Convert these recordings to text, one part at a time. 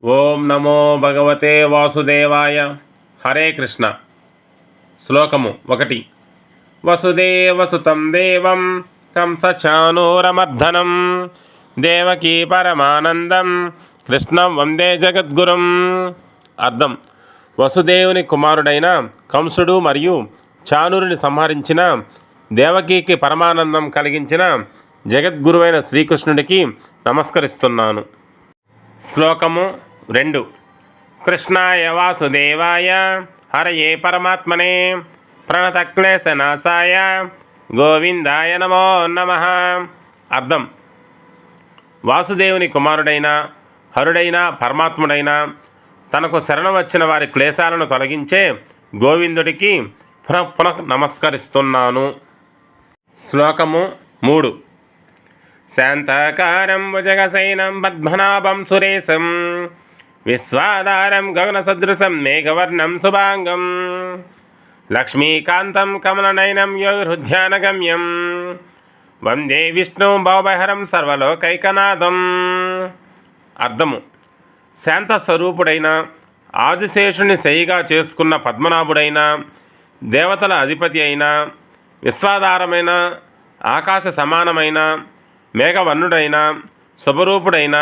ఓం నమో భగవతే వాసుదేవాయ. హరే కృష్ణ. శ్లోకము 1. వసుదేవసుతం దేవం కంసచానూరమర్ధనం దేవకీ పరమానందం కృష్ణం వందే జగద్గురుం. అర్థం: వసుదేవుని కుమారుడైన కంసుడు మరియు చానూరుని సంహరించిన దేవకీకి పరమానందం కలిగించిన జగద్గురువైన శ్రీకృష్ణుడికి నమస్కరిస్తున్నాను. శ్లోకము 2. కృష్ణాయ వాసుదేవాయ హరయే పరమాత్మనే ప్రణతక్లేశనాశాయ గోవిందాయ నమో నమః. అర్థం: వాసుదేవుని కుమారుడైన హరుడైన పరమాత్ముడైన తనకు శరణు వచ్చిన వారి క్లేశాలను తొలగించే గోవిందుడికి పునః నమస్కరిస్తున్నాను. శ్లోకము 3. శాంతాకారం భుజగశయనం పద్మనాభం సురేశం విశ్వాధారం గగనసదృశం మేఘవర్ణం శుభాంగం లక్ష్మీకాంతం కమలనయనం యోగృధ్యానగమ్యం వందే విష్ణు భవభయహరం సర్వలోకైకనాథం. అర్థము: శాంత స్వరూపుడైన ఆదిశేషుని శయిగా చేసుకున్న పద్మనాభుడైన దేవతల అధిపతి అయిన విశ్వాధారమైన ఆకాశ సమానమైన మేఘవర్ణుడైన శుభరూపుడైన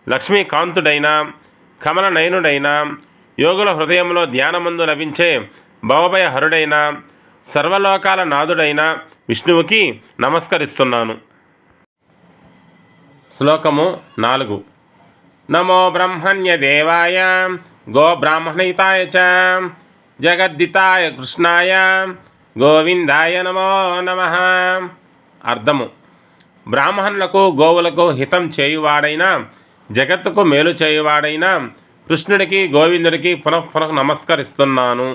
లక్ష్మీకాంతుడైన కమలనయనుడైన యోగుల హృదయంలో ధ్యానమందు లభించే భవభయహరుడైన సర్వలోకాల నాథుడైన విష్ణువుకి నమస్కరిస్తున్నాను. శ్లోకము 4. నమో బ్రహ్మణ్య దేవాయ గోబ్రాహ్మణితాయ చ జగద్దితాయ కృష్ణాయ గోవిందాయ నమో నమః. అర్థము: బ్రాహ్మణులకు గోవులకు హితం చేయువాడైన జగత్తుకు మేలు చేయువాడైన కృష్ణుడికి గోవిందుడికి పునః నమస్కరిస్తున్నాను.